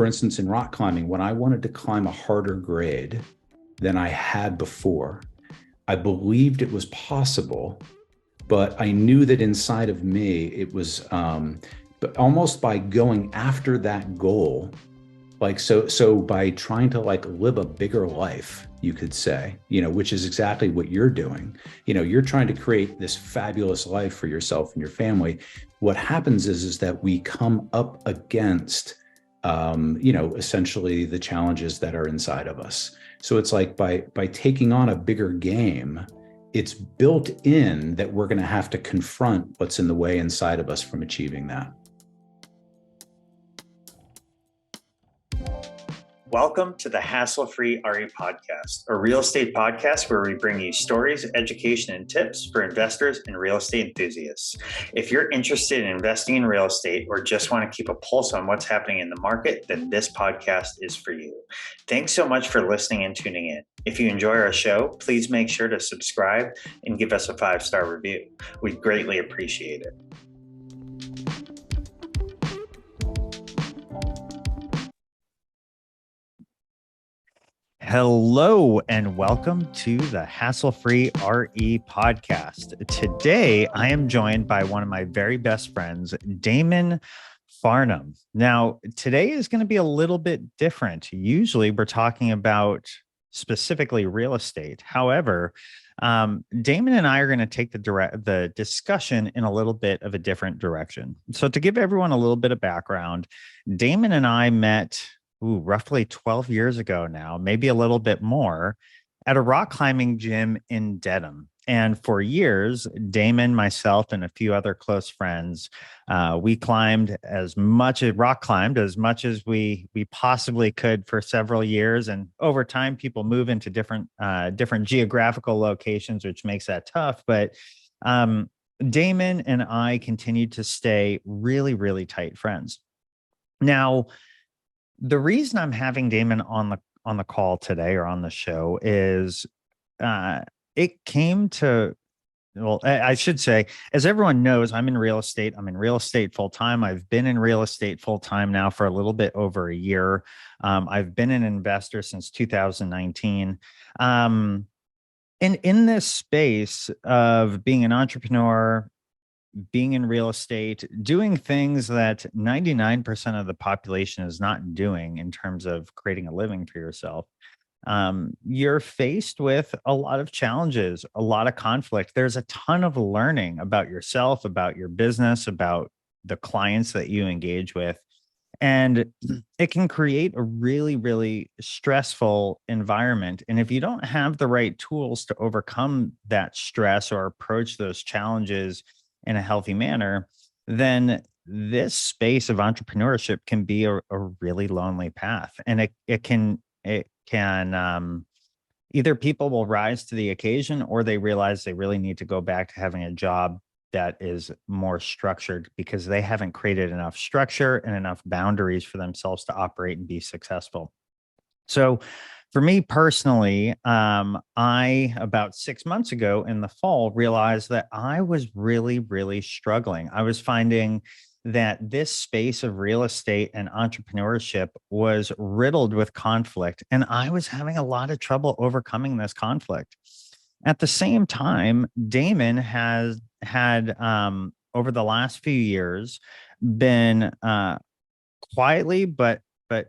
For instance, in rock climbing, when I wanted to climb a harder grade than I had before, I believed it was possible, but I knew that inside of me, it was, but almost by going after that goal, like so by trying to like live a bigger life, you could say, which is exactly what you're doing. You're trying to create this fabulous life for yourself and your family. What happens is that we come up against essentially the challenges that are inside of us. So it's like by taking on a bigger game, it's built in that we're going to have to confront what's in the way inside of us from achieving that. Welcome to the Hassle-Free RE Podcast, a real estate podcast where we bring you stories, education, and tips for investors and real estate enthusiasts. If you're interested in investing in real estate or just want to keep a pulse on what's happening in the market, then this podcast is for you. Thanks so much for listening and tuning in. If you enjoy our show, please make sure to subscribe and give us a 5-star review. We'd greatly appreciate it. Hello and welcome to the Hassle-Free RE Podcast. Today, I am joined by one of my very best friends, Damon Farnum. Now, today is going to be a little bit different. Usually, we're talking about specifically real estate. However, Damon and I are going to take the discussion in a little bit of a different direction. So to give everyone a little bit of background, Damon and I met roughly 12 years ago now, maybe a little bit more, at a rock climbing gym in Dedham. And for years, Damon, myself, and a few other close friends, we rock climbed as much as we possibly could for several years. And over time, people move into different geographical locations, which makes that tough. But Damon and I continued to stay really, really tight friends. Now, the reason I'm having Damon on the call today or on the show is it came to, well, I should say, as everyone knows, I'm in real estate. I'm in real estate full time. I've been in real estate full time now for a little bit over a year. I've been an investor since 2019. And in this space of being an entrepreneur, being in real estate, doing things that 99% of the population is not doing in terms of creating a living for yourself, you're faced with a lot of challenges, a lot of conflict. There's a ton of learning about yourself, about your business, about the clients that you engage with. And it can create a really, really stressful environment. And if you don't have the right tools to overcome that stress or approach those challenges in a healthy manner, then this space of entrepreneurship can be a really lonely path. And it can either people will rise to the occasion or they realize they really need to go back to having a job that is more structured because they haven't created enough structure and enough boundaries for themselves to operate and be successful. So for me personally, I, about 6 months ago in the fall, realized that I was really, really struggling. I was finding that this space of real estate and entrepreneurship was riddled with conflict, and I was having a lot of trouble overcoming this conflict. At the same time, Damon has had, over the last few years, been quietly but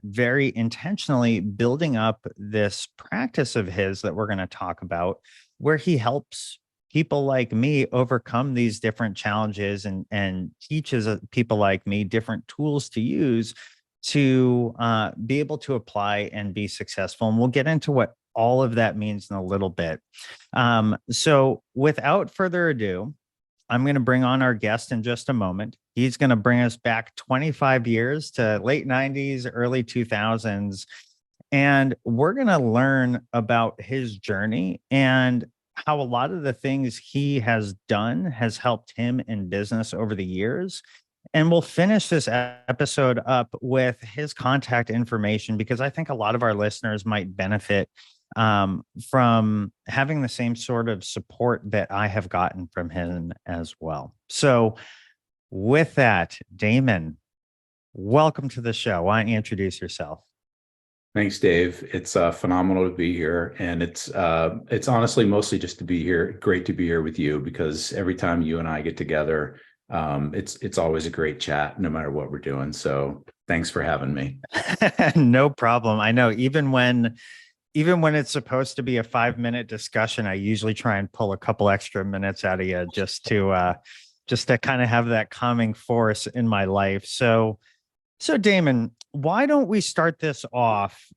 very intentionally building up this practice of his that we're going to talk about, where he helps people like me overcome these different challenges and teaches people like me different tools to use to be able to apply and be successful. And we'll get into what all of that means in a little bit. So without further ado, I'm going to bring on our guest in just a moment. He's going to bring us back 25 years to late 90s, early 2000s. And we're going to learn about his journey and how a lot of the things he has done has helped him in business over the years. And we'll finish this episode up with his contact information because I think a lot of our listeners might benefit from having the same sort of support that I have gotten from him as well. So with that, Damon, Welcome to the show. Why don't you introduce yourself? Thanks, Dave. It's phenomenal to be here, and it's honestly mostly just to be here. Great to be here with you because every time you and I get together, it's always a great chat, no matter what we're doing. So thanks for having me. No problem. I know even when it's supposed to be a 5 minute discussion, I usually try and pull a couple extra minutes out of you just to kind of have that calming force in my life. So Damon, why don't we start this off?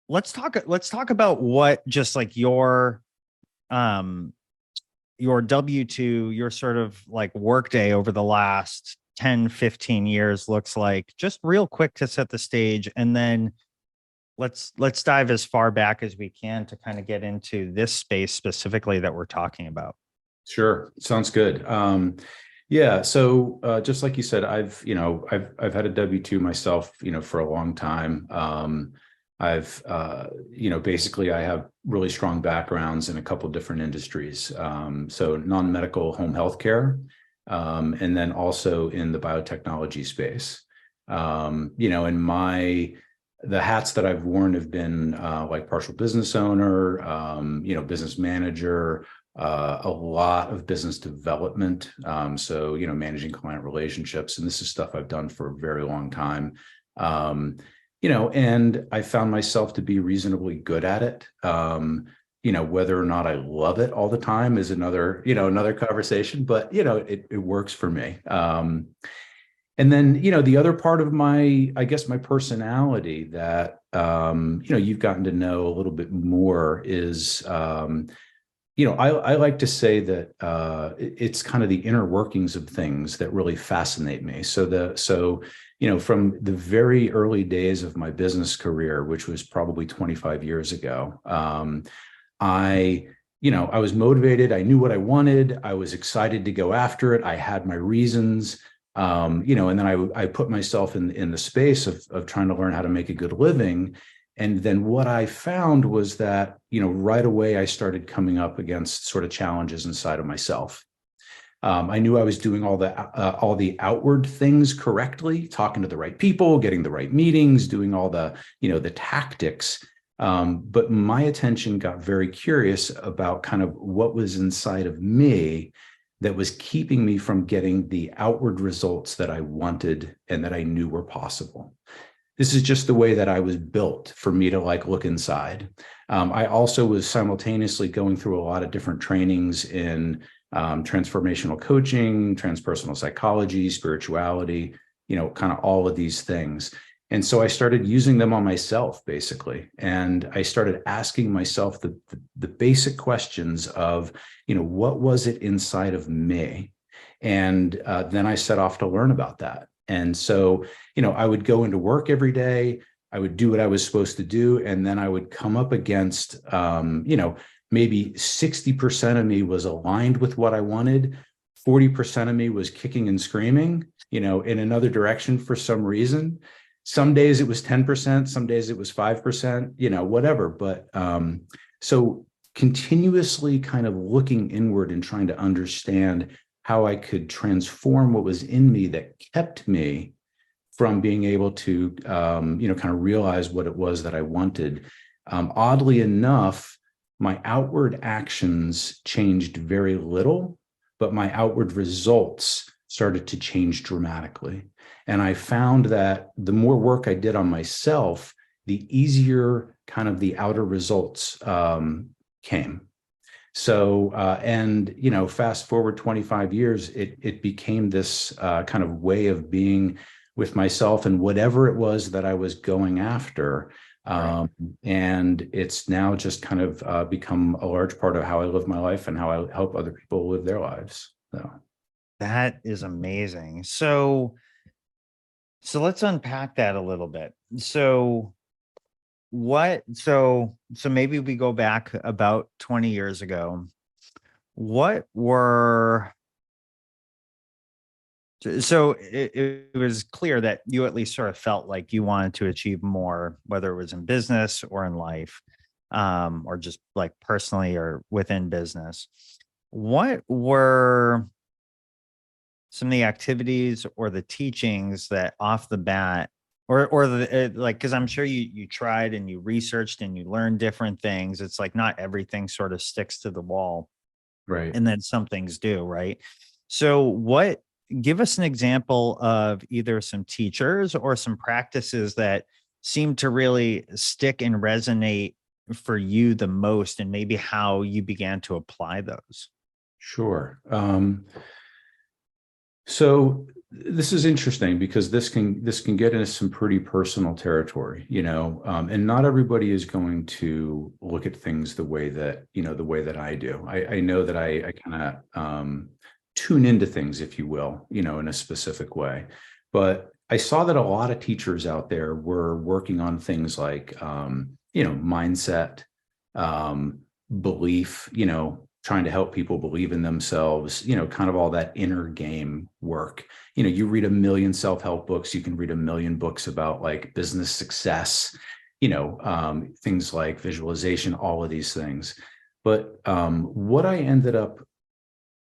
Let's talk about what just like um your W2, your sort of like workday over the last 10, 15 years looks like, just real quick to set the stage. And then let's dive as far back as we can to kind of get into this space specifically that we're talking about. Sure, sounds good. Yeah, so just like you said, I've had a W-2 myself, for a long time. Basically I have really strong backgrounds in a couple of different industries. So non-medical home healthcare, and then also in the biotechnology space. In the hats that I've worn have been like partial business owner, business manager, a lot of business development. So, managing client relationships. And this is stuff I've done for a very long time. And I found myself to be reasonably good at it. Whether or not I love it all the time is another conversation, but, it works for me. And then, the other part of I guess my personality that, you've gotten to know a little bit more is, I like to say that it's kind of the inner workings of things that really fascinate me. From the very early days of my business career, which was probably 25 years ago, I was motivated. I knew what I wanted. I was excited to go after it. I had my reasons. And then I put myself in the space of trying to learn how to make a good living. And then what I found was that, right away I started coming up against sort of challenges inside of myself. I knew I was doing all the outward things correctly, talking to the right people, getting the right meetings, doing all the tactics. But my attention got very curious about kind of what was inside of me that was keeping me from getting the outward results that I wanted and that I knew were possible. This is just the way that I was built for me to look inside. I also was simultaneously going through a lot of different trainings in transformational coaching, transpersonal psychology, spirituality, kind of all of these things. And so I started using them on myself, basically. And I started asking myself the basic questions of, what was it inside of me? And then I set off to learn about that. And so, I would go into work every day. I would do what I was supposed to do. And then I would come up against, maybe 60% of me was aligned with what I wanted. 40% of me was kicking and screaming, in another direction for some reason. Some days it was 10%, some days it was 5%, whatever. But so continuously kind of looking inward and trying to understand how I could transform what was in me that kept me from being able to, kind of realize what it was that I wanted. Oddly enough, my outward actions changed very little, but my outward results started to change dramatically. And I found that the more work I did on myself, the easier kind of the outer results came. So, fast forward 25 years, it became this kind of way of being with myself and whatever it was that I was going after. Right. And it's now just kind of become a large part of how I live my life and how I help other people live their lives. So That is amazing. So let's unpack that a little bit. So maybe we go back about 20 years ago. What were so it was clear that you at least sort of felt like you wanted to achieve more, whether it was in business or in life, or just like personally or within business. What were some of the activities or the teachings that off the bat, or the like, because I'm sure you tried and you researched and you learned different things. It's like not everything sort of sticks to the wall, Right. and then some things do, right? So what, give us an example of either some teachers or some practices that seem to really stick and resonate for you the most, and maybe how you began to apply those. Sure. So this is interesting because this can get into some pretty personal territory, and not everybody is going to look at things the way that the way that I do. I know that I kind of tune into things, if you will, in a specific way. But I saw that a lot of teachers out there were working on things like mindset, belief, trying to help people believe in themselves, kind of all that inner game work. You read a million self-help books, you can read a million books about like business success, things like visualization, all of these things. But what I ended up,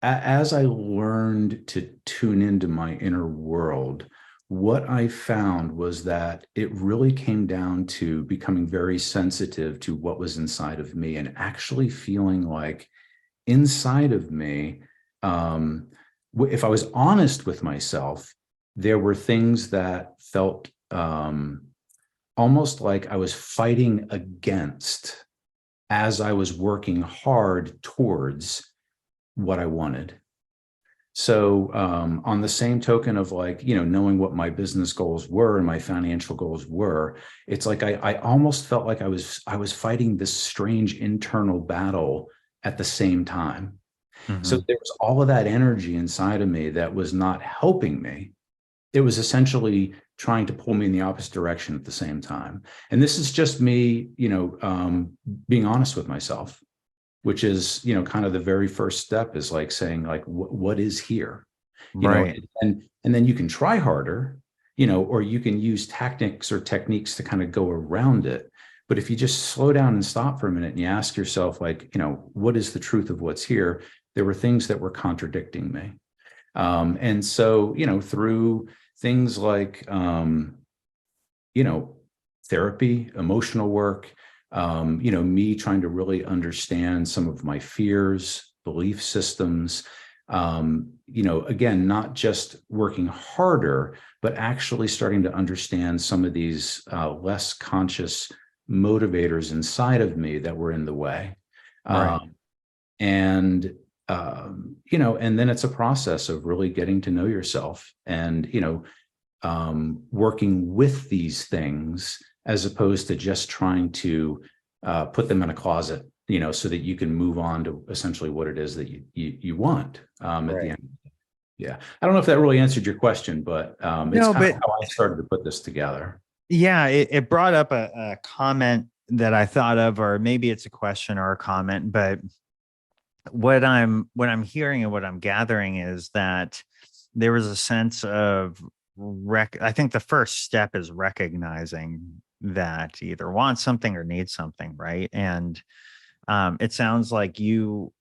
as I learned to tune into my inner world, what I found was that it really came down to becoming very sensitive to what was inside of me and actually feeling like inside of me, if I was honest with myself, there were things that felt almost like I was fighting against as I was working hard towards what I wanted. So on the same token of like, knowing what my business goals were and my financial goals were, it's like I almost felt like I was fighting this strange internal battle at the same time. So Mhm. there was all of that energy inside of me that was not helping me. It was essentially trying to pull me in the opposite direction at the same time. And this is just me, being honest with myself, which is, kind of the very first step is like saying like, what is here? Right. And then you can try harder, or you can use tactics or techniques to kind of go around it. But if you just slow down and stop for a minute and you ask yourself, like, what is the truth of what's here? There were things that were contradicting me. And so, through things like, you know, therapy, emotional work, me trying to really understand some of my fears, belief systems, again, not just working harder, but actually starting to understand some of these less conscious motivators inside of me that were in the way. Right. And and then it's a process of really getting to know yourself and working with these things as opposed to just trying to put them in a closet, so that you can move on to essentially what it is that you want at the Right. end. Yeah, I don't know if that really answered your question, but it's No, kind of but how I started to put this together. yeah, it brought up a comment that I thought of, or maybe it's a question or a comment, but what I'm hearing and what I'm gathering is that there was a sense of I think the first step is recognizing that you either want something or need something, right? And it sounds like you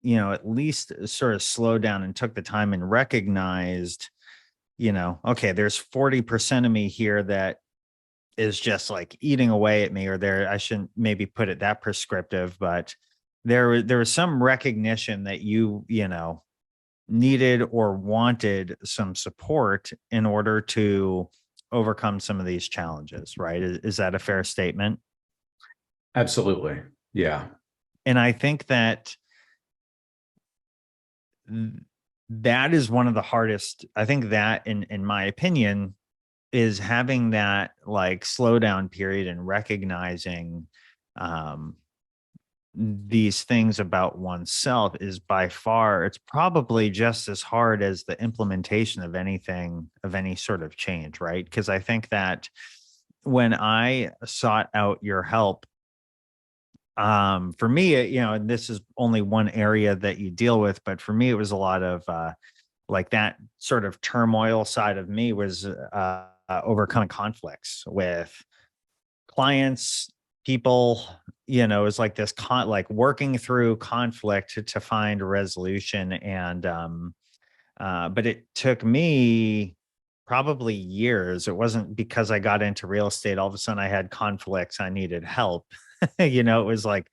at least sort of slowed down and took the time and recognized, okay, there's 40% of me here that is just like eating away at me, or there, I shouldn't maybe put it that prescriptive, but there was some recognition that you needed or wanted some support in order to overcome some of these challenges, right? Is that a fair statement? Absolutely. Yeah. And I think that th- that is one of the hardest. I think that in my opinion is having that like slow down period and recognizing um these things about oneself is by far, it's probably just as hard as the implementation of anything, of any sort of change, right? Because I think that when I sought out your help, for me, and this is only one area that you deal with, but for me it was a lot of like that sort of turmoil side of me was overcoming conflicts with clients, people, is like this like working through conflict to find a resolution. And But it took me probably years. It wasn't because I got into real estate. All of a sudden I had conflicts. I needed help. It was like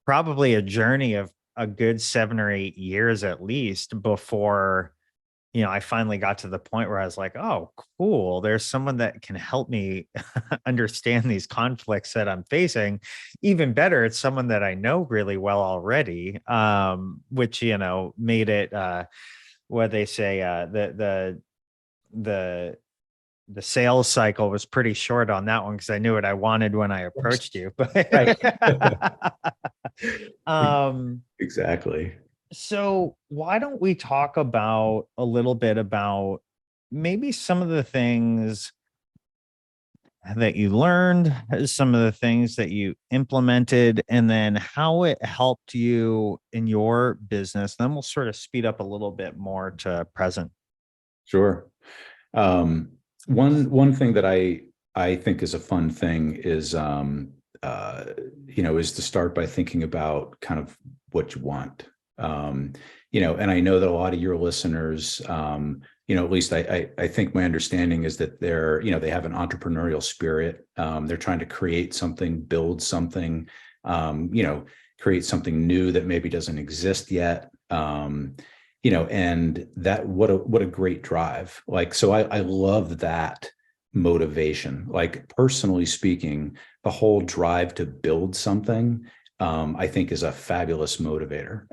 probably a journey of a good 7 or 8 years at least before, I finally got to the point where I was like, oh, cool. There's someone that can help me understand these conflicts that I'm facing. Even better, it's someone that I know really well already, which, made it what they say, the the sales cycle was pretty short on that one because I knew what I wanted when I approached you. Right. um, Exactly. so why don't we talk about a little bit about maybe some of the things that you learned, some of the things that you implemented, and then how it helped you in your business. Then we'll sort of speed up a little bit more to present. Sure. Um, one thing that I think is a fun thing is is to start by thinking about kind of what you want. And I know that a lot of your listeners, at least I think my understanding is that they have an entrepreneurial spirit. They're trying to create something, build something, create something new that maybe doesn't exist yet. And that what a great drive. Like, so I love that motivation. Like, personally speaking, the whole drive to build something, I think, is a fabulous motivator.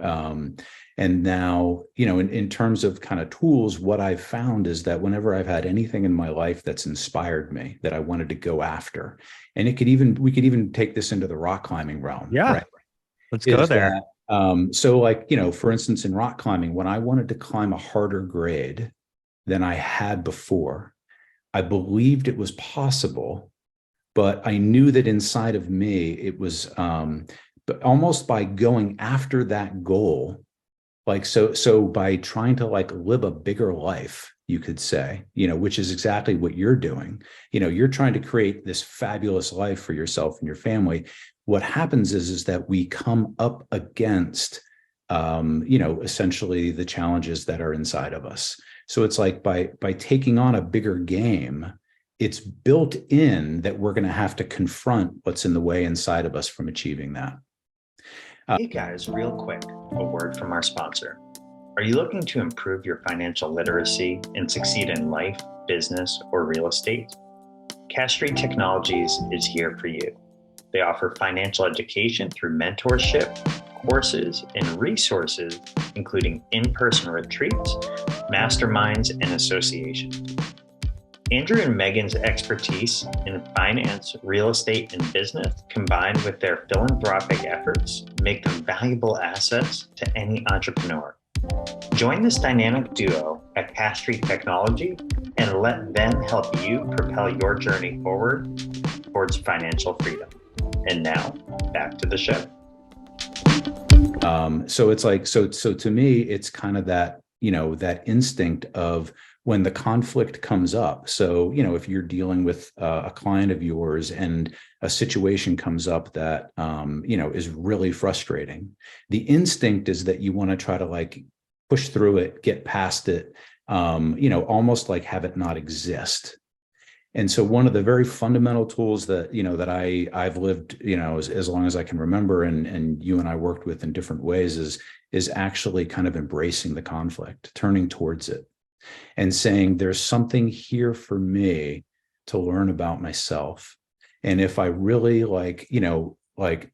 And now, in terms of kind of tools, what I've found is that whenever I've had anything in my life that's inspired me, that I wanted to go after, and we could even take this into the rock climbing realm. Yeah, right? let's go there. So like, for instance, in rock climbing, when I wanted to climb a harder grade than I had before, I believed it was possible, but I knew that inside of me, it was, but almost by going after that goal, like, so by trying to like live a bigger life, you could say, which is exactly what you're doing. You're trying to create this fabulous life for yourself and your family. What happens is that we come up against, essentially the challenges that are inside of us. So it's like by taking on a bigger game, it's built in that we're going to have to confront what's in the way inside of us from achieving that. Hey guys, real quick, a word from our sponsor. Are you looking to improve your financial literacy and succeed in life, business, or real estate? Cash Street Technologies is here for you. They offer financial education through mentorship, courses, and resources, including in-person retreats, masterminds, and associations. Andrew and Megan's expertise in finance, real estate, and business, combined with their philanthropic efforts, make them valuable assets to any entrepreneur. Join this dynamic duo at Cash Street Technology and let them help you propel your journey forward towards financial freedom. And now, back to the show. So it's like, so to me, it's kind of that, that instinct of when the conflict comes up. So, if you're dealing with a client of yours and a situation comes up that, is really frustrating, the instinct is that you want to try to like push through it, get past it, almost like have it not exist. And so one of the very fundamental tools that, that I've lived, as long as I can remember, and you and I worked with in different ways, is actually kind of embracing the conflict, turning towards it, and saying, there's something here for me to learn about myself. And if I really like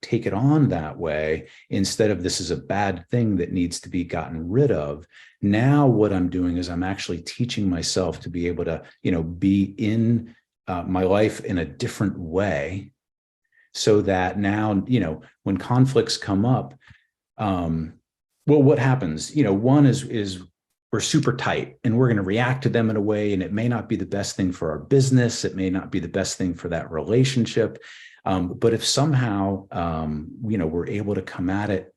take it on that way, instead of this is a bad thing that needs to be gotten rid of, now what I'm doing is I'm actually teaching myself to be able to, be in my life in a different way, so that now, when conflicts come up, well, what happens? One is we're super tight and we're going to react to them in a way, and it may not be the best thing for our business. It may not be the best thing for that relationship. But if somehow, we're able to come at it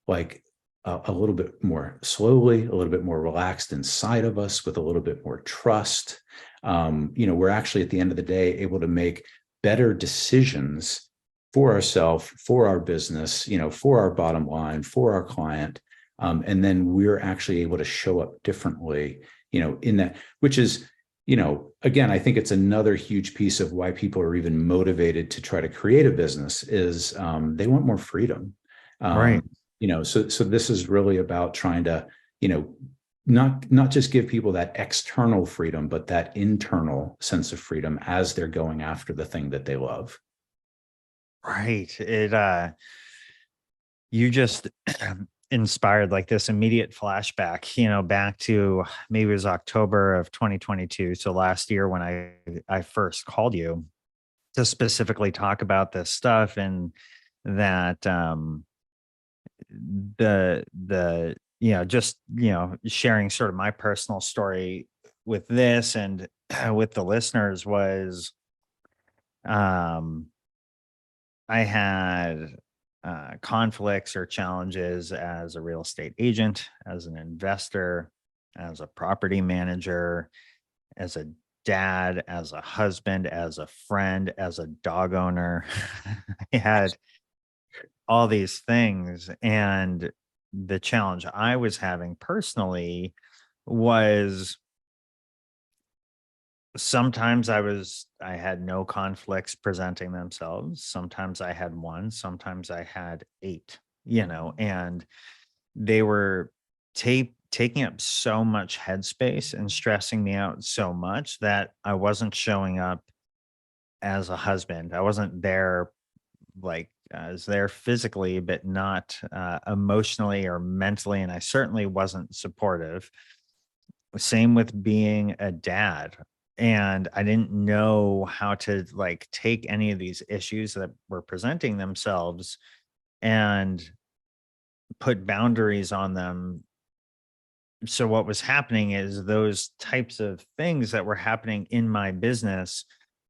like a little bit more slowly, a little bit more relaxed inside of us, with a little bit more trust, we're actually at the end of the day able to make better decisions for ourselves, for our business, for our bottom line, for our client, And then we're actually able to show up differently, in that, which is, again, I think it's another huge piece of why people are even motivated to try to create a business is they want more freedom. Right. So this is really about trying to, not just give people that external freedom, but that internal sense of freedom as they're going after the thing that they love. Right. You just inspired like this immediate flashback, back to maybe it was October of 2022. So last year when I first called you to specifically talk about this stuff, and that the just sharing sort of my personal story with this and with the listeners was um I had conflicts or challenges as a real estate agent, as an investor, as a property manager, as a dad, as a husband, as a friend, as a dog owner. I had all these things. And the challenge I was having personally was sometimes I had no conflicts presenting themselves. Sometimes I had one, sometimes I had eight, and they were taking up so much headspace and stressing me out so much that I wasn't showing up as a husband. I wasn't there, like I was there physically, but not emotionally or mentally. And I certainly wasn't supportive. Same with being a dad. And I didn't know how to like take any of these issues that were presenting themselves and put boundaries on them. So what was happening is those types of things that were happening in my business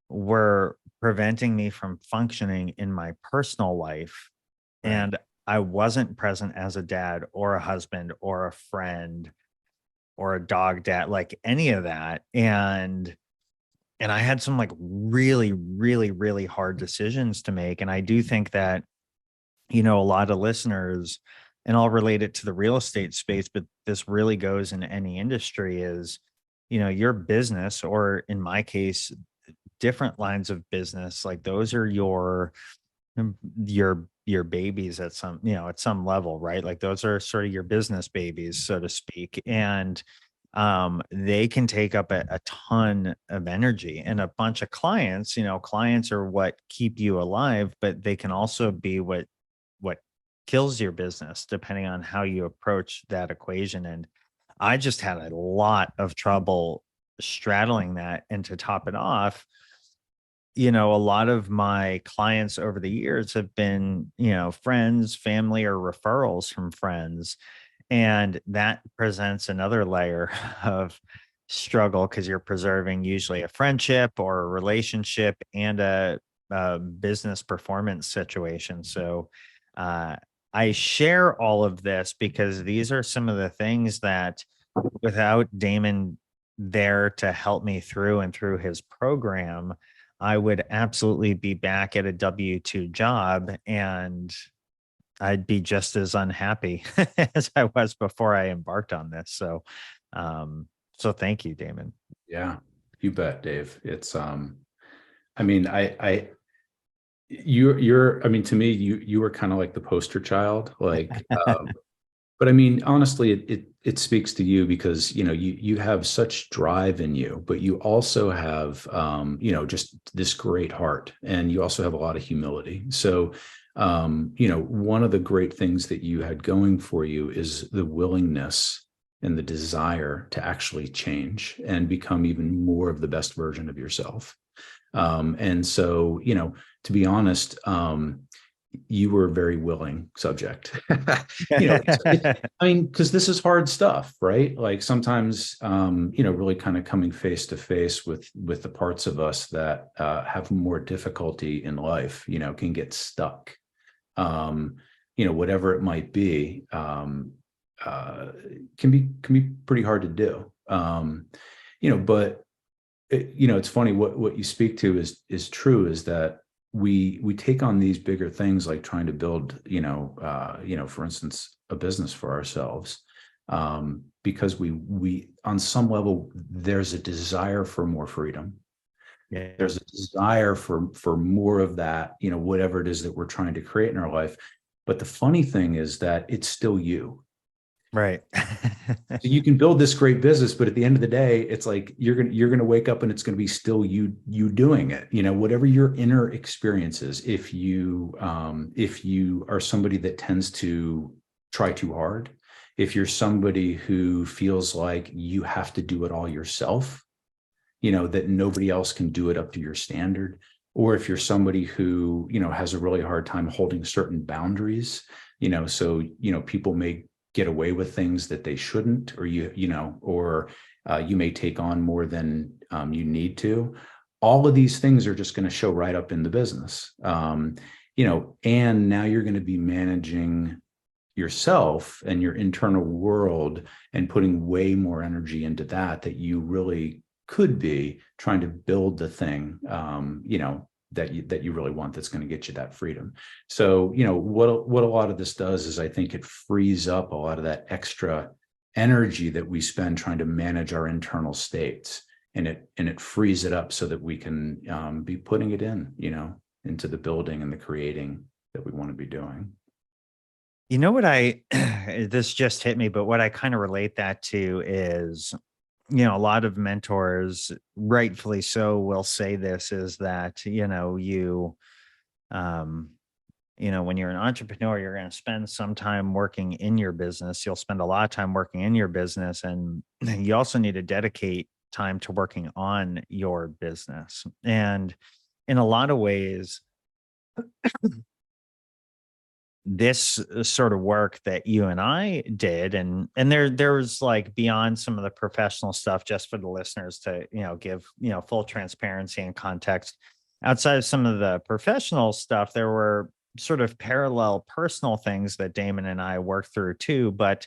were preventing me from functioning in my personal life. Right. And I wasn't present as a dad or a husband or a friend or a dog dad, like any of that. And I had some like really, really, really hard decisions to make. And I do think that, a lot of listeners, and I'll relate it to the real estate space, but this really goes in any industry is, your business, or in my case, different lines of business, like those are your babies at some, at some level, right? Like those are sort of your business babies, so to speak. And they can take up a ton of energy, and a bunch of clients, clients are what keep you alive, but they can also be what kills your business depending on how you approach that equation. And I just had a lot of trouble straddling that. And to top it off, a lot of my clients over the years have been, friends, family, or referrals from friends. And that presents another layer of struggle because you're preserving usually a friendship or a relationship and a business performance situation. So uh, I share all of this because these are some of the things that without Damon there to help me through and through his program, I would absolutely be back at a W-2 job, and I'd be just as unhappy as I was before I embarked on this. So thank you, Damon. Yeah, you bet, Dave. It's I mean, you're I mean, to me, you were kind of like the poster child, like but I mean, honestly, it speaks to you because you have such drive in you, but you also have just this great heart, and you also have a lot of humility. So one of the great things that you had going for you is the willingness and the desire to actually change and become even more of the best version of yourself. And so, to be honest, you were a very willing subject. I mean, because this is hard stuff, right? Like sometimes, really kind of coming face to face with the parts of us that have more difficulty in life, can get stuck. Whatever it might be, can be pretty hard to do. But it's funny what you speak to is true, is that we take on these bigger things like trying to build, for instance, a business for ourselves, because we on some level there's a desire for more freedom. Yeah. There's a desire for more of that, whatever it is that we're trying to create in our life. But the funny thing is that it's still you. Right. So you can build this great business, but at the end of the day, it's like you're gonna wake up and it's gonna be still you doing it. Whatever your inner experience is. If you are somebody that tends to try too hard, if you're somebody who feels like you have to do it all yourself, that nobody else can do it up to your standard, or if you're somebody who has a really hard time holding certain boundaries, so people may get away with things that they shouldn't, or you may take on more than you need to. All of these things are just going to show right up in the business, and now you're going to be managing yourself and your internal world and putting way more energy into that you really could be trying to build the thing, that you really want, that's going to get you that freedom. So, what a lot of this does is I think it frees up a lot of that extra energy that we spend trying to manage our internal states, and it frees it up so that we can be putting it into the building and the creating that we want to be doing. You know what this just hit me, but what I kind of relate that to is, a lot of mentors, rightfully so, will say this is that, when you're an entrepreneur, you're going to spend some time working in your business. You'll spend a lot of time working in your business, and you also need to dedicate time to working on your business. And in a lot of ways, this sort of work that you and I did, and there was, like, beyond some of the professional stuff, just for the listeners to give full transparency and context. Outside of some of the professional stuff, there were sort of parallel personal things that Damon and I worked through too, but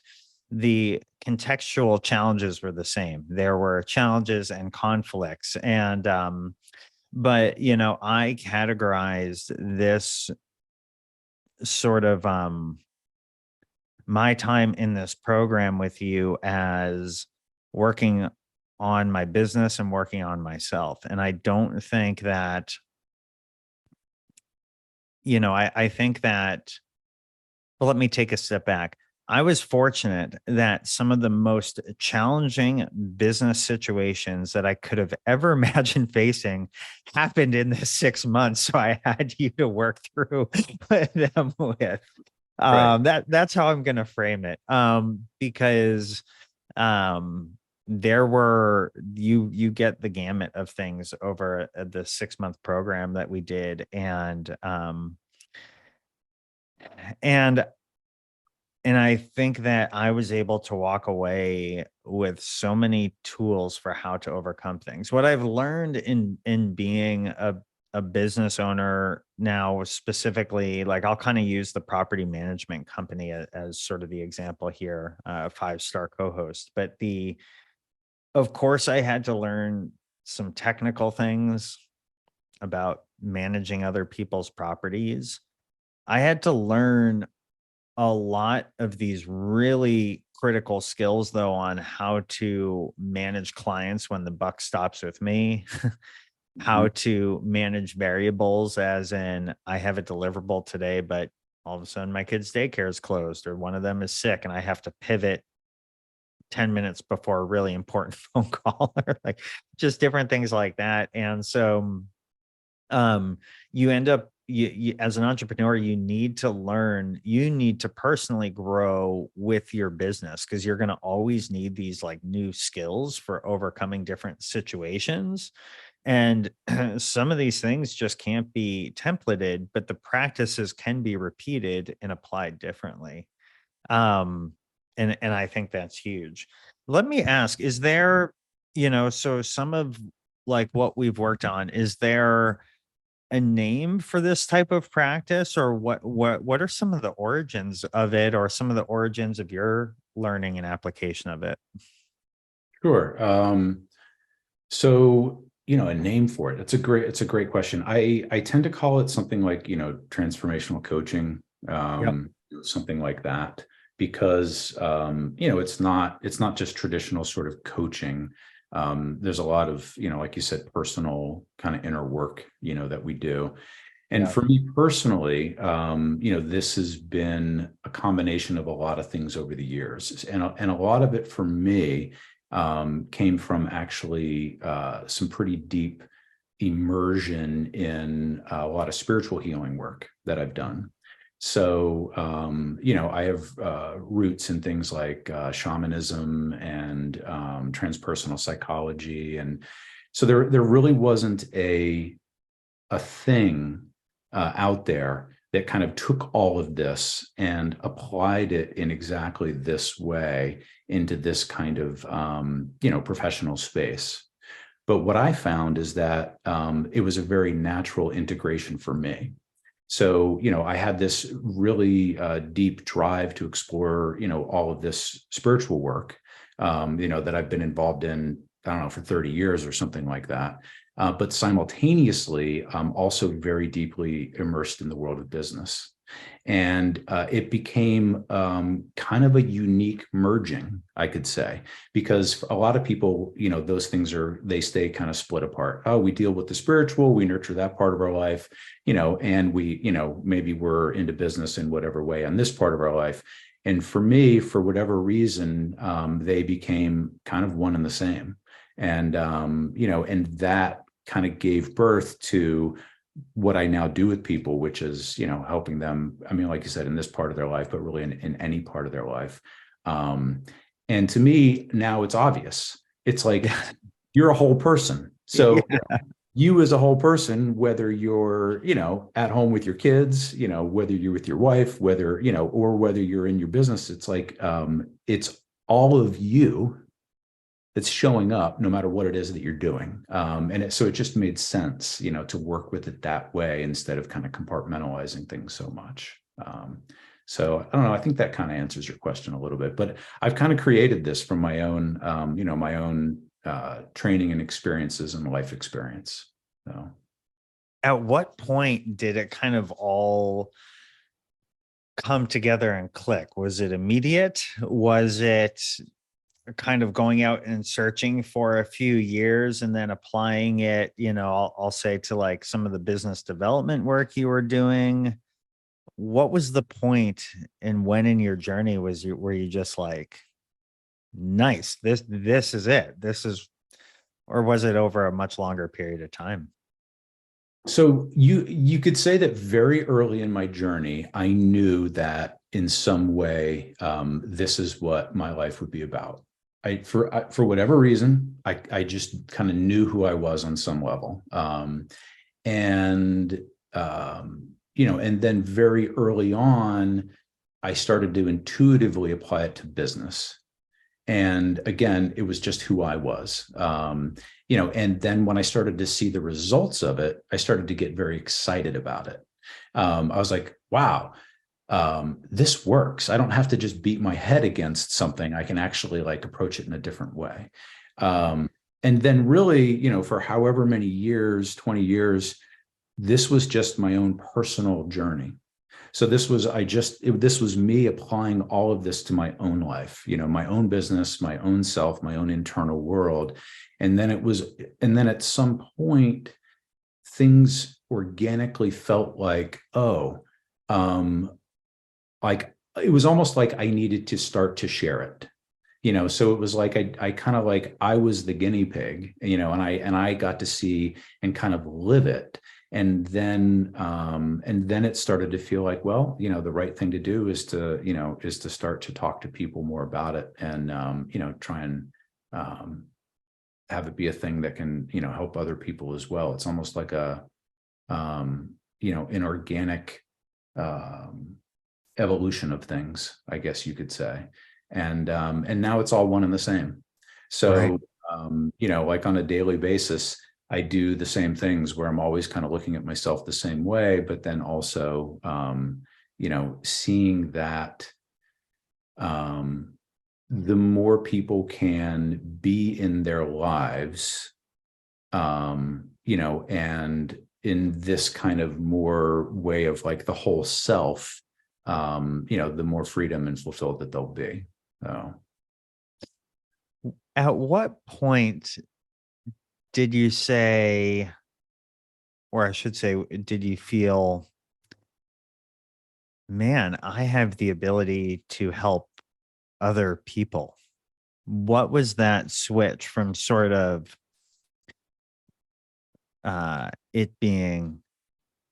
the contextual challenges were the same. There were challenges and conflicts, and but I categorized this sort of my time in this program with you as working on my business and working on myself. And I don't think that, I think that, well, let me take a step back. I was fortunate that some of the most challenging business situations that I could have ever imagined facing happened in this 6 months. So I had you to work through them with. Right. That's how I'm going to frame it. Because there were, you get the gamut of things over the 6 month program that we did. And I think that I was able to walk away with so many tools for how to overcome things. What I've learned in being a business owner now, specifically, like, I'll kind of use the property management company as sort of the example here, 5-star co-host. But of course, I had to learn some technical things about managing other people's properties. I had to learn a lot of these really critical skills, though, on how to manage clients when the buck stops with me, how to manage variables, as in, I have a deliverable today, but all of a sudden my kid's daycare is closed, or one of them is sick and I have to pivot 10 minutes before a really important phone call, or like just different things like that. And so you end up, as an entrepreneur, you need to personally grow with your business, because you're going to always need these, like, new skills for overcoming different situations. And some of these things just can't be templated, but the practices can be repeated and applied differently. And I think that's huge. Let me ask, is there, so some of, like, what we've worked on, is there a name for this type of practice, or what are some of the origins of it, or some of the origins of your learning and application of it? Sure. So a name for it. It's a great question. I tend to call it something like, transformational coaching, Yep. something like that, because, it's not just traditional sort of coaching. There's a lot of, like you said, personal kind of inner work, that we do. And Yeah. for me personally, this has been a combination of a lot of things over the years. And a lot of it for me came from actually some pretty deep immersion in a lot of spiritual healing work that I've done. So, I have roots in things like shamanism and transpersonal psychology. And so there really wasn't a thing out there that kind of took all of this and applied it in exactly this way into this kind of professional space. But what I found is that it was a very natural integration for me. So, I had this really deep drive to explore, all of this spiritual work, that I've been involved in, I don't know, for 30 years or something like that. But simultaneously, I'm also very deeply immersed in the world of business. And it became kind of a unique merging, I could say, because for a lot of people, those things they stay kind of split apart. Oh, we deal with the spiritual, we nurture that part of our life, and we, maybe we're into business in whatever way on this part of our life. And for me, for whatever reason, they became kind of one and the same. And, and that kind of gave birth to what I now do with people, which is, helping them. I mean, like you said, in this part of their life, but really in any part of their life. And to me, now it's obvious. It's like you're a whole person. So Yeah. you as a whole person, whether you're, at home with your kids, whether you're with your wife, whether, or whether you're in your business, it's like, it's all of you that's showing up no matter what it is that you're doing. So it just made sense, to work with it that way instead of kind of compartmentalizing things so much. So I don't know, I think that kind of answers your question a little bit, but I've kind of created this from my own, my own training and experiences and life experience. So. At what point did it kind of all come together and click? Was it immediate? Was it kind of going out and searching for a few years and then applying it, I'll say to like some of the business development work you were doing? What was the point and when in your journey were you just like, nice, this is it, or was it over a much longer period of time? So you could say that very early in my journey, I knew that in some way, this is what my life would be about. For whatever reason, I just kind of knew who I was on some level, and and then very early on, I started to intuitively apply it to business. And again, it was just who I was, and then when I started to see the results of it, I started to get very excited about it. I was like, wow, this works. I don't have to just beat my head against something. I can actually like approach it in a different way. And then really, for however many years, 20 years, this was just my own personal journey. So this was me applying all of this to my own life, my own business, my own self, my own internal world. And then at some point, things organically felt like, like it was almost like I needed to start to share it. So it was like I kind of like I was the guinea pig, and I got to see and kind of live it. And then it started to feel like, well, the right thing to do is to start to talk to people more about it, and try and have it be a thing that can help other people as well. It's almost like an organic evolution of things, I guess you could say. And now it's all one and the same. So, Right. like on a daily basis, I do the same things where I'm always kind of looking at myself the same way, but then also, seeing that the more people can be in their lives and in this kind of more way of like the whole self, the more freedom and fulfilled that they'll be. So. At what point did you say, or I should say, did you feel, man, I have the ability to help other people? What was that switch from sort of it being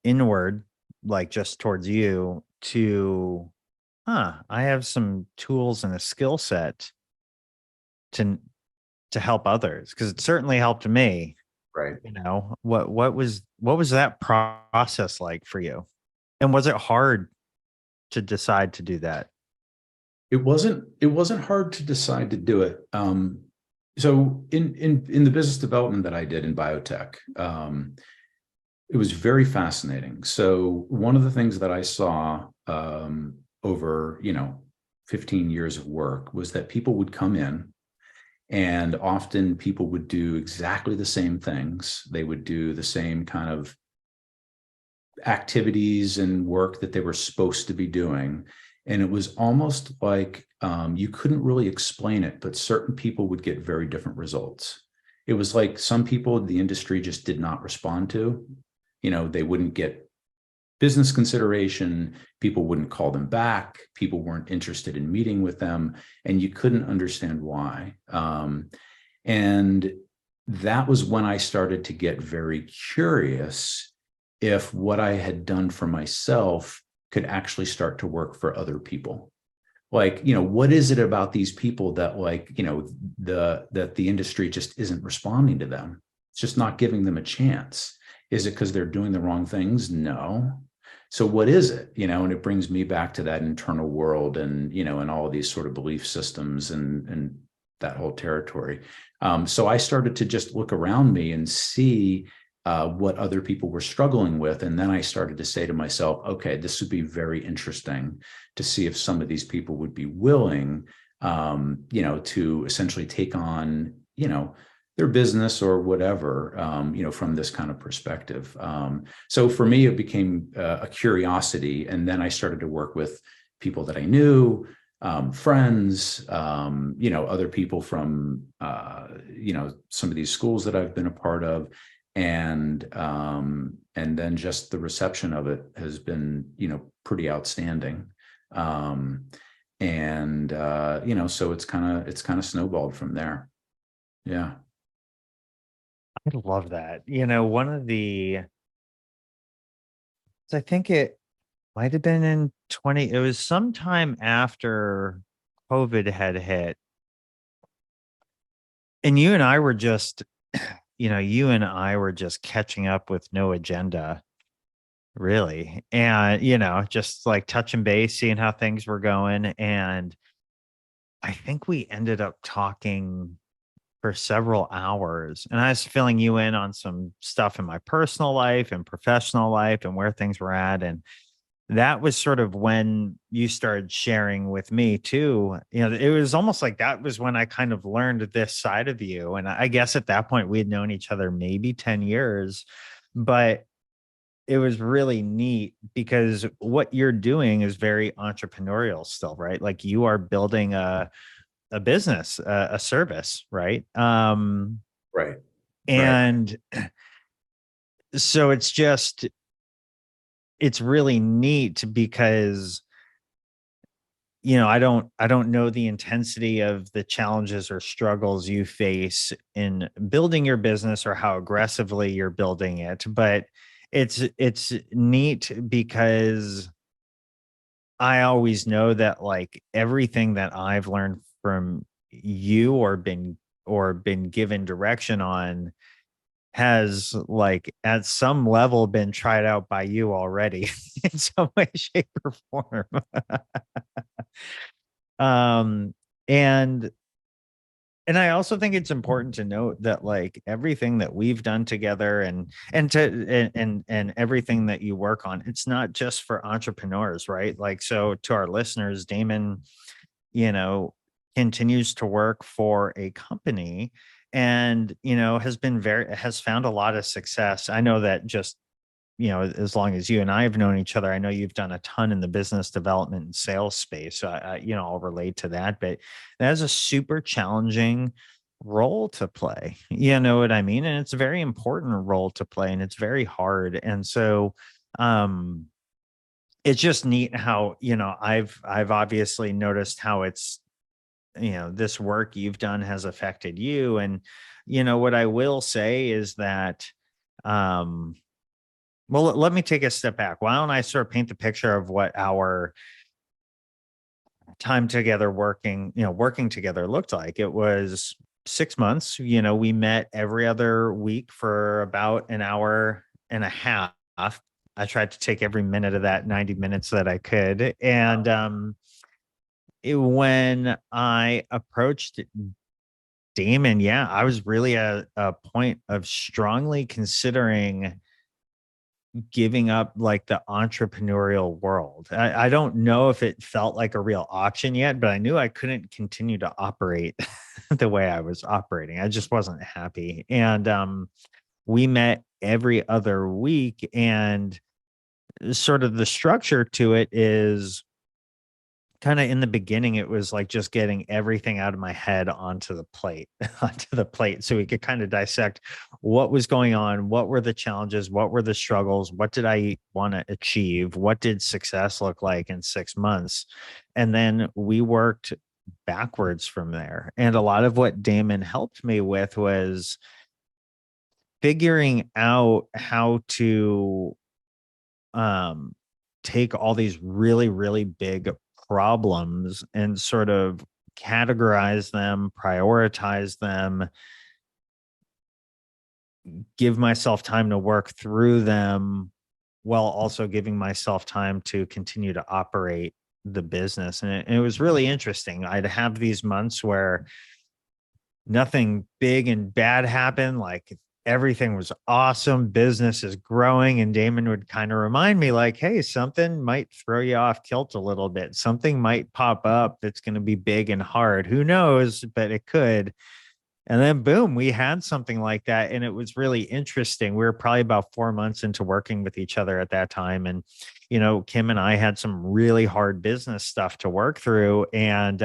inward, like just towards you, to, I have some tools and a skill set to help others? Because it certainly helped me. Right. What was that process like for you? And was it hard to decide to do that? It wasn't hard to decide to do it. So in the business development that I did in biotech, it was very fascinating. So one of the things that I saw over 15 years of work was that people would come in, and often people would do exactly the same things. They would do the same kind of activities and work that they were supposed to be doing. And it was almost like you couldn't really explain it, but certain people would get very different results. It was like some people the industry just did not respond to. They wouldn't get business consideration. People wouldn't call them back. People weren't interested in meeting with them, and you couldn't understand why. And that was when I started to get very curious if what I had done for myself could actually start to work for other people. Like, what is it about these people that that the industry just isn't responding to them? It's just not giving them a chance. Is it because they're doing the wrong things? No. So what is it? And it brings me back to that internal world and, and all of these sort of belief systems and that whole territory. So I started to just look around me and see what other people were struggling with. And then I started to say to myself, okay, this would be very interesting to see if some of these people would be willing, to essentially take on, their business or whatever, from this kind of perspective. So for me, it became a curiosity. And then I started to work with people that I knew, friends, other people from, some of these schools that I've been a part of. And then just the reception of it has been, pretty outstanding. So it's kind of snowballed from there. Yeah. I love that. One of I think it might have been in it was sometime after COVID had hit. And you and I were just, catching up with no agenda, really. And, just like touching base, seeing how things were going. And I think we ended up talking for several hours, and I was filling you in on some stuff in my personal life and professional life and where things were at. And that was sort of when you started sharing with me too. It was almost like that was when I kind of learned this side of you. And I guess at that point we had known each other maybe 10 years, but it was really neat because what you're doing is very entrepreneurial still, right? Like you are building a business, a service, right? Right. And so it's really neat because, I don't know the intensity of the challenges or struggles you face in building your business or how aggressively you're building it, but it's neat because I always know that like everything that I've learned from you or been given direction on has like at some level been tried out by you already in some way, shape, or form. um and I also think it's important to note that like everything that we've done together and everything that you work on, it's not just for entrepreneurs, right? Like, so to our listeners, Damon, you know, continues to work for a company and, has found a lot of success. I know that just, as long as you and I have known each other, I know you've done a ton in the business development and sales space. So I'll relate to that, but that is a super challenging role to play. You know what I mean? And it's a very important role to play, and it's very hard. And so, it's just neat how, I've obviously noticed how it's, this work you've done has affected you. And, what I will say is that, well, let me take a step back. Why don't I sort of paint the picture of what our time together working together looked like? It was 6 months. We met every other week for about an hour and a half. I tried to take every minute of that 90 minutes that I could. And when I approached Damon, yeah, I was really at a point of strongly considering giving up like the entrepreneurial world. I don't know if it felt like a real option yet, but I knew I couldn't continue to operate the way I was operating. I just wasn't happy. And we met every other week, and sort of the structure to it is kind of, in the beginning, it was like just getting everything out of my head onto the plate, so we could kind of dissect what was going on, what were the challenges, what were the struggles, what did I want to achieve, what did success look like in 6 months, and then we worked backwards from there. And a lot of what Damon helped me with was figuring out how to take all these really, really big problems and sort of categorize them, prioritize them, give myself time to work through them, while also giving myself time to continue to operate the business. And it was really interesting. I'd have these months where nothing big and bad happened, like everything was awesome, business is growing, and Damon would kind of remind me like, hey, something might throw you off kilt a little bit, something might pop up that's going to be big and hard, who knows, but it could. And then boom, we had something like that, and it was really interesting. We were probably about 4 months into working with each other at that time, and Kim and I had some really hard business stuff to work through, and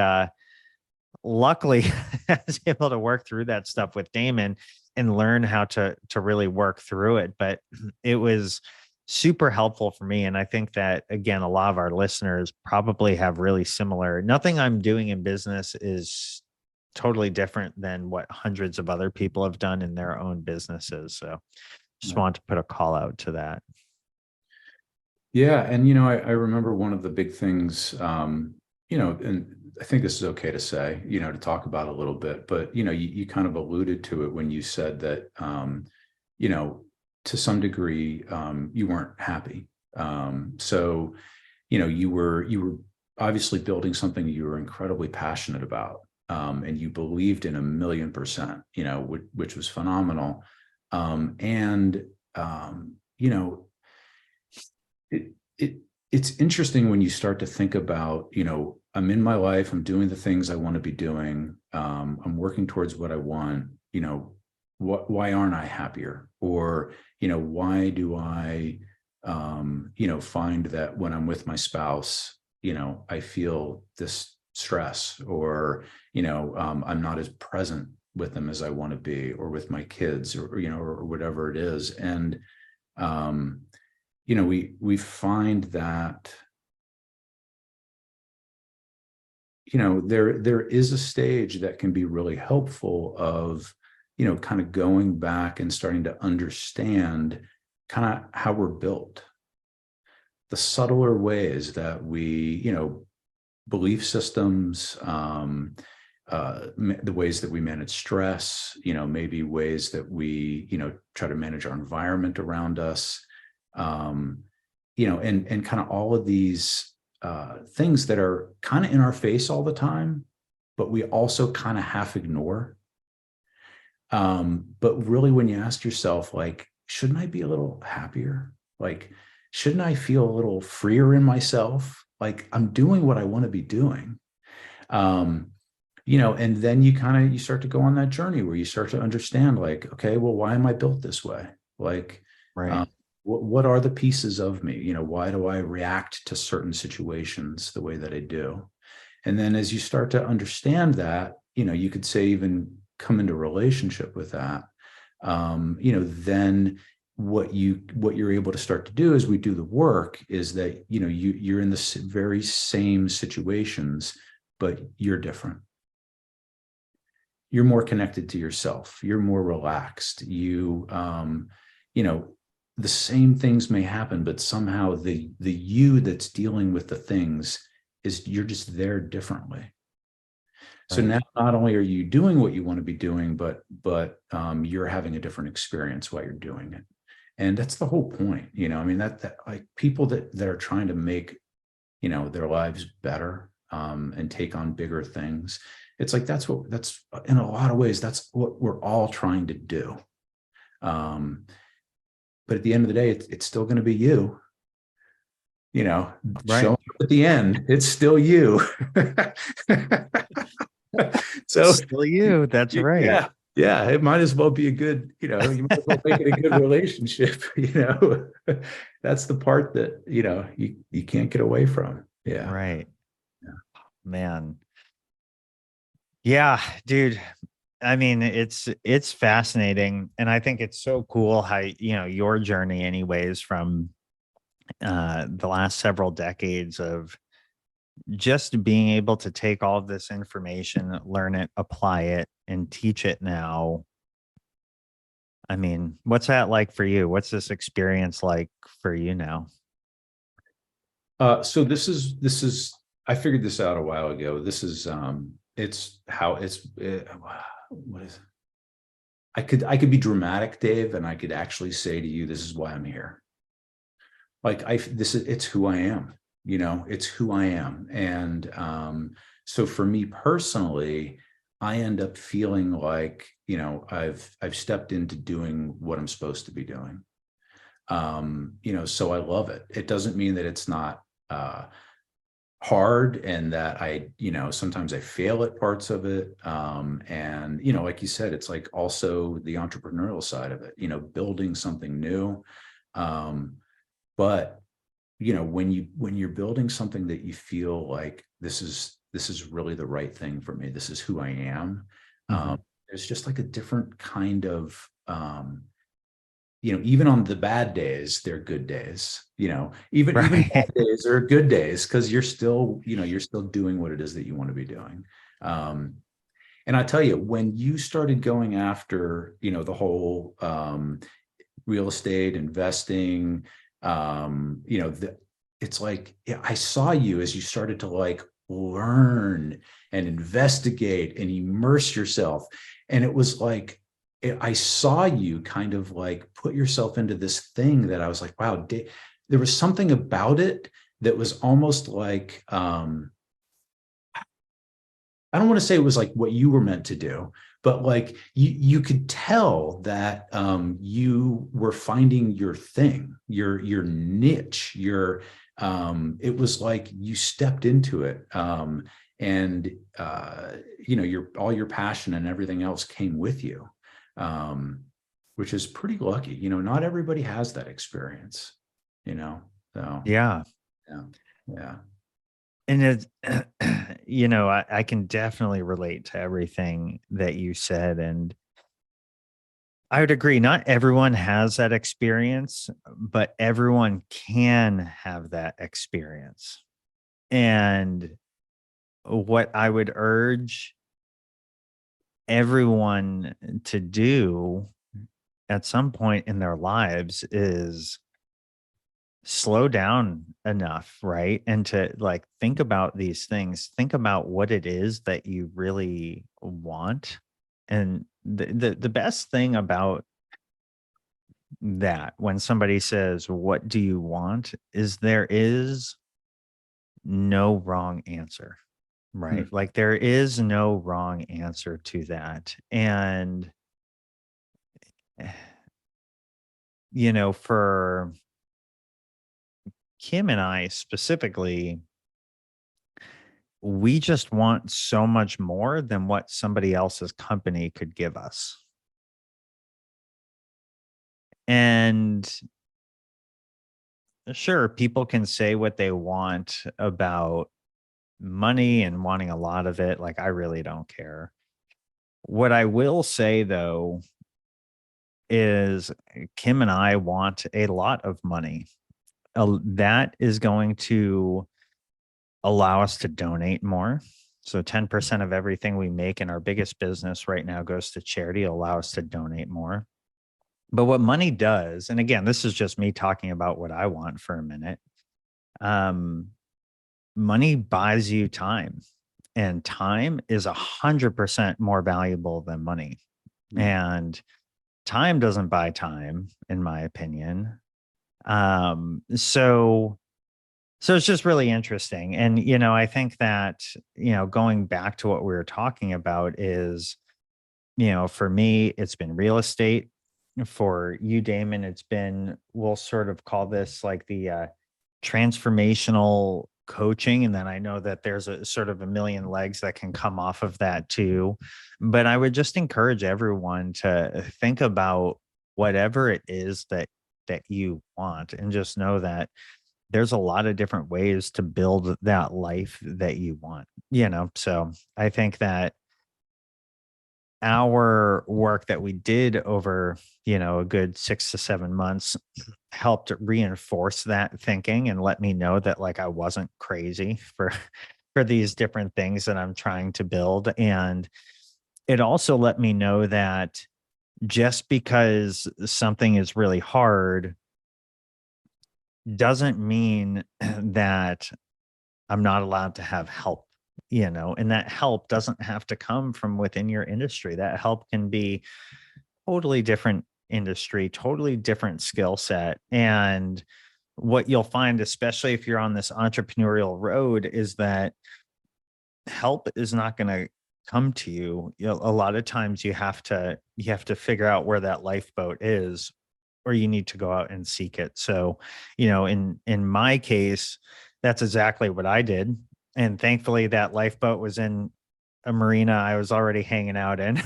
luckily I was able to work through that stuff with Damon and learn how to really work through it. But it was super helpful for me. And I think that, again, a lot of our listeners probably have really similar. Nothing I'm doing in business is totally different than what hundreds of other people have done in their own businesses. So just want to put a call out to that. Yeah. And, I remember one of the big things, and I think this is okay to say, to talk about a little bit, but, you kind of alluded to it when you said that, to some degree, you weren't happy. So, you were obviously building something you were incredibly passionate about, and you believed in 1,000,000%, which was phenomenal. It's interesting when you start to think about, I'm in my life, I'm doing the things I want to be doing. I'm working towards what I want, why aren't I happier? Or, why do I, find that when I'm with my spouse, I feel this stress, or, I'm not as present with them as I want to be, or with my kids, or whatever it is. And, we find that, there is a stage that can be really helpful of, kind of going back and starting to understand kind of how we're built, the subtler ways that we, belief systems, the ways that we manage stress, maybe ways that we, try to manage our environment around us, and kind of all of these things that are kind of in our face all the time, but we also kind of half ignore. But really, when you ask yourself, like, shouldn't I be a little happier? Like, shouldn't I feel a little freer in myself? Like, I'm doing what I want to be doing. And then you start to go on that journey where you start to understand, like, okay, well, why am I built this way? Like, Right. what are the pieces of me? Why do I react to certain situations the way that I do? And then as you start to understand that, you could say even come into relationship with that, then what you're able to start to do as we do the work is that, you're in the very same situations, but you're different. You're more connected to yourself. You're more relaxed. The same things may happen, but somehow the you that's dealing with the things is you're just there differently. So Right. now not only are you doing what you want to be doing, but you're having a different experience while you're doing it. And that's the whole point. I mean, that like people that are trying to make, their lives better, and take on bigger things. It's like, that's in a lot of ways, that's what we're all trying to do. But at the end of the day, it's still going to be you, Right. showing up at the end, it's still you. So Still you. That's right. yeah, yeah, it might as well be a good, you might as well make it a good relationship. That's the part that, you can't get away from. Yeah. Right. Yeah. Man. Yeah, dude. I mean, it's fascinating. And I think it's so cool how, your journey anyways from the last several decades of just being able to take all of this information, learn it, apply it, and teach it now. I mean, what's that like for you? What's this experience like for you now? So this is I figured this out a while ago. This is it's how it's what is I could be dramatic, Dave, and I could actually say to you, this is why I'm here. Like it's who I am, it's who I am. And so for me personally, I end up feeling like, I've stepped into doing what I'm supposed to be doing. So I love it. It doesn't mean that it's not hard, and that sometimes I fail at parts of it. And, like you said, it's like also the entrepreneurial side of it, building something new. But, when you're building something that you feel like this is really the right thing for me, this is who I am. Mhm. There's just like a different kind of, even on the bad days, they're good days, even Right. bad days are good days, because you're still doing what it is that you want to be doing. Um, and I tell you, when you started going after, the whole real estate investing, it's like, yeah, I saw you as you started to like learn and investigate and immerse yourself. And it was like, I saw you kind of like put yourself into this thing that I was like, wow, there was something about it that was almost like, I don't want to say it was like what you were meant to do, but like you could tell that you were finding your thing, your niche, it was like you stepped into it, and your all your passion and everything else came with you, um, which is pretty lucky. Not everybody has that experience. So Yeah. yeah, yeah. And it's, I can definitely relate to everything that you said. And I would agree. Not everyone has that experience, but everyone can have that experience. And what I would urge everyone to do at some point in their lives is slow down enough, right? And to like think about these things, think about what it is that you really want. And the best thing about that when somebody says, "What do you want?" is there is no wrong answer, Hmm. right? Like there is no wrong answer to that. And eh, for Kim and I specifically, we just want so much more than what somebody else's company could give us. And sure, people can say what they want about money and wanting a lot of it. Like, I really don't care. What I will say, though, is Kim and I want a lot of money. That is going to allow us to donate more. So 10% of everything we make in our biggest business right now goes to charity, allow us to donate more. But what money does, and again, this is just me talking about what I want for a minute. Money buys you time, and time is 100% more valuable than money. And time doesn't buy time, in my opinion. So it's just really interesting. And, I think that, going back to what we were talking about is, for me, it's been real estate. For you, Damon, it's been, we'll sort of call this like the transformational coaching. And then I know that there's a sort of a million legs that can come off of that too. But I would just encourage everyone to think about whatever it is that you want, and just know that there's a lot of different ways to build that life that you want, So I think that our work that we did over, a good 6 to 7 months helped reinforce that thinking and let me know that, like, I wasn't crazy for for these different things that I'm trying to build. And it also let me know that just because something is really hard doesn't mean that I'm not allowed to have help, and that help doesn't have to come from within your industry. That help can be totally different industry, totally different skill set. And what you'll find, especially if you're on this entrepreneurial road, is that help is not going to come to you. A lot of times you have to figure out where that lifeboat is, or you need to go out and seek it. So, in my case, that's exactly what I did. And thankfully that lifeboat was in a marina I was already hanging out in.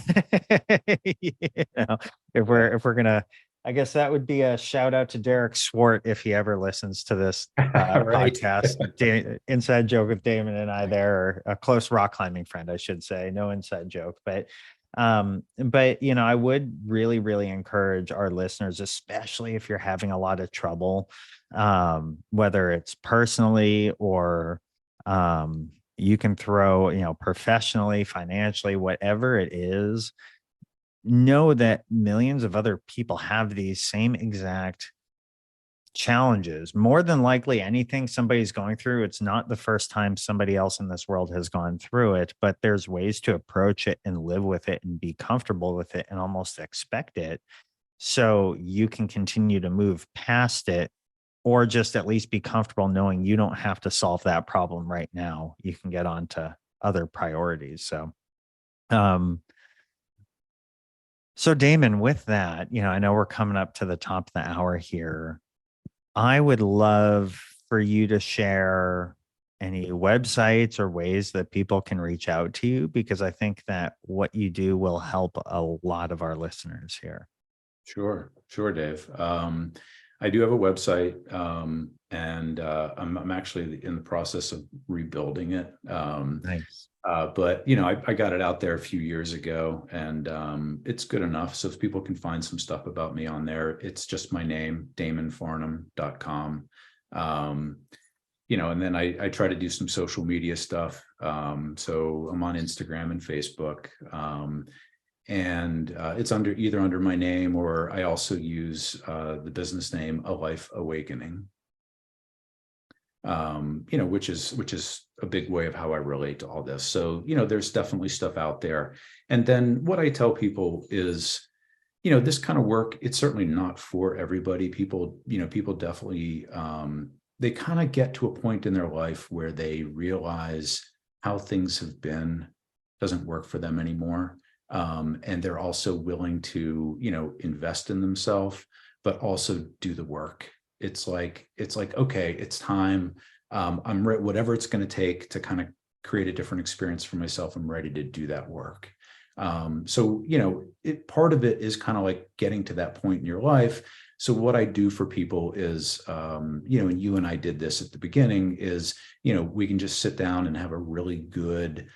you know, if we're gonna, I guess that would be a shout out to Derek Swart if he ever listens to this Right. podcast. Inside joke with Damon and I there, or a close rock climbing friend, I should say. No inside joke, but I would really, really encourage our listeners, especially if you're having a lot of trouble, whether it's personally or you can throw, professionally, financially, whatever it is, know that millions of other people have these same exact challenges. More than likely, anything somebody's going through, it's not the first time somebody else in this world has gone through it, but there's ways to approach it and live with it and be comfortable with it and almost expect it, so you can continue to move past it, or just at least be comfortable knowing you don't have to solve that problem right now. You can get on to other priorities. Um, so Damon, with that, I know we're coming up to the top of the hour here. I would love for you to share any websites or ways that people can reach out to you, because I think that what you do will help a lot of our listeners here. Sure, Dave. I do have a website, and I'm actually in the process of rebuilding it. Nice. But I got it out there a few years ago, and it's good enough. So if people can find some stuff about me on there, it's just my name, damonfarnum.com. And then I try to do some social media stuff. So I'm on Instagram and Facebook. And it's either under my name, or I also use the business name A Life Awakening. Which is a big way of how I relate to all this. So, there's definitely stuff out there. And then what I tell people is, this kind of work, it's certainly not for everybody. People definitely, they kind of get to a point in their life where they realize how things have been doesn't work for them anymore. And they're also willing to, invest in themselves, but also do the work. It's like, okay, it's time. I'm whatever it's going to take to kind of create a different experience for myself, I'm ready to do that work. So, part of it is kind of like getting to that point in your life. So what I do for people is, and you and I did this at the beginning, is, we can just sit down and have a really good,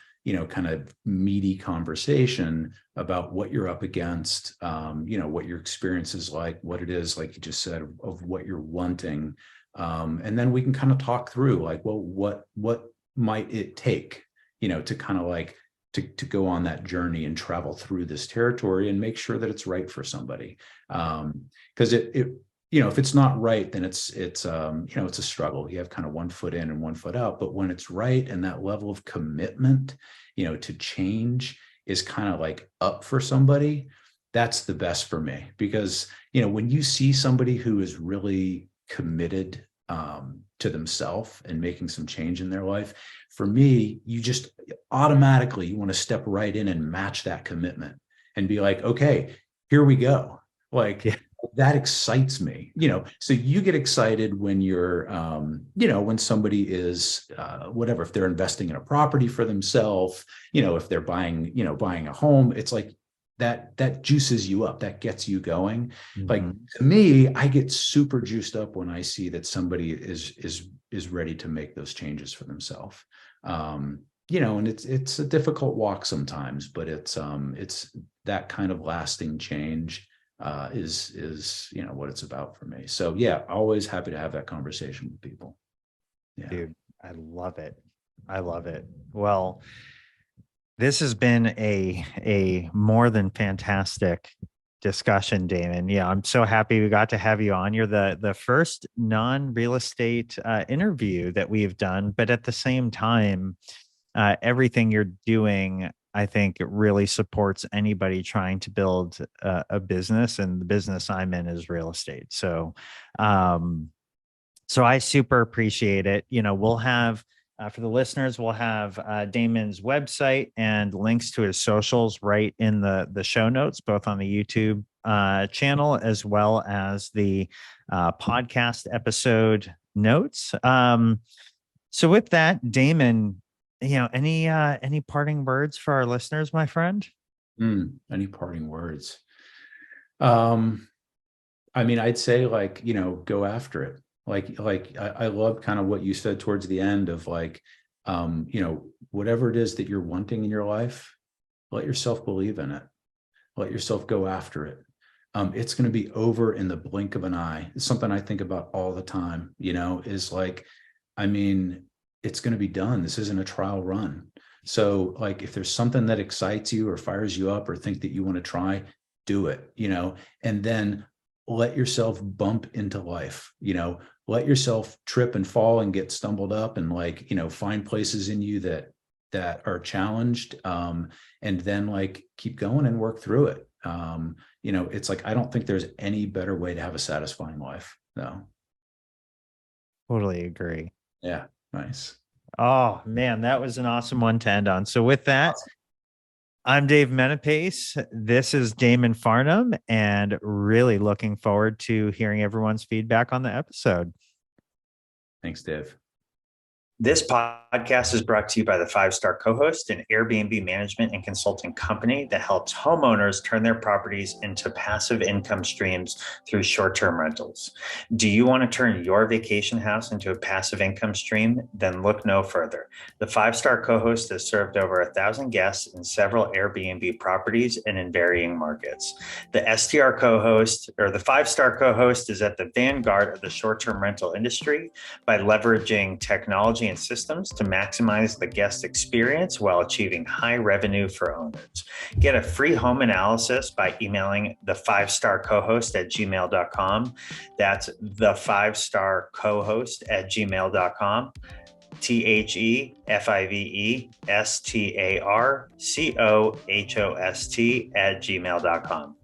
kind of meaty conversation about what you're up against, what your experience is like, what it is, like you just said, of what you're wanting. And then we can kind of talk through like, well, what might it take, to kind of like, to go on that journey and travel through this territory and make sure that it's right for somebody. Because if it's not right, then it's a struggle. You have kind of one foot in and one foot out. But when it's right, and that level of commitment, to change is kind of like up for somebody, that's the best for me. Because, when you see somebody who is really committed to themselves and making some change in their life, for me, you just automatically, you want to step right in and match that commitment and be like, okay, here we go. Like, yeah. That excites me, so you get excited when you're, when somebody is, whatever, if they're investing in a property for themselves, if they're buying a home, it's like that juices you up, that gets you going. Mm-hmm. Like, to me, I get super juiced up when I see that somebody is ready to make those changes for themselves. And it's a difficult walk sometimes, but it's that kind of lasting change is what it's about for me. So yeah, always happy to have that conversation with people. Yeah. Dude, I love it. Well, this has been a more than fantastic discussion, Damon. Yeah, I'm so happy we got to have you on. You're the first non-real estate interview that we've done, but at the same time, everything you're doing, I think, it really supports anybody trying to build a business, and the business I'm in is real estate. So I super appreciate it. We'll have, for the listeners, we'll have Damon's website and links to his socials right in the show notes, both on the YouTube channel as well as the podcast episode notes. So with that, Damon, any parting words for our listeners, my friend? Any parting words? I'd say, like, go after it. Like I love kind of what you said towards the end of like, whatever it is that you're wanting in your life, let yourself believe in it. Let yourself go after it. It's going to be over in the blink of an eye. It's something I think about all the time, is like, it's going to be done. This isn't a trial run. So like, if there's something that excites you or fires you up or think that you want to try, do it, and then let yourself bump into life, let yourself trip and fall and get stumbled up and like, find places in you that are challenged. And then like, keep going and work through it. It's like, I don't think there's any better way to have a satisfying life. No. Totally agree. Yeah. Nice. Oh man, that was an awesome one to end on. So with that, awesome. I'm Dave Menapace. This is Damon Farnum, and really looking forward to hearing everyone's feedback on the episode. Thanks, Dave. This podcast is brought to you by the 5-Star Co-Host, an Airbnb management and consulting company that helps homeowners turn their properties into passive income streams through short-term rentals. Do you want to turn your vacation house into a passive income stream? Then look no further. The 5-Star Co-Host has served over 1,000 guests in several Airbnb properties and in varying markets. The STR Co-Host, or the 5-Star Co-Host, is at the vanguard of the short-term rental industry by leveraging technology and systems to maximize the guest experience while achieving high revenue for owners. Get a free home analysis by emailing the 5-Star Co-Host at gmail.com. That's the 5-Star Co-Host at gmail.com. THEFIVESTARCOHOST at gmail.com.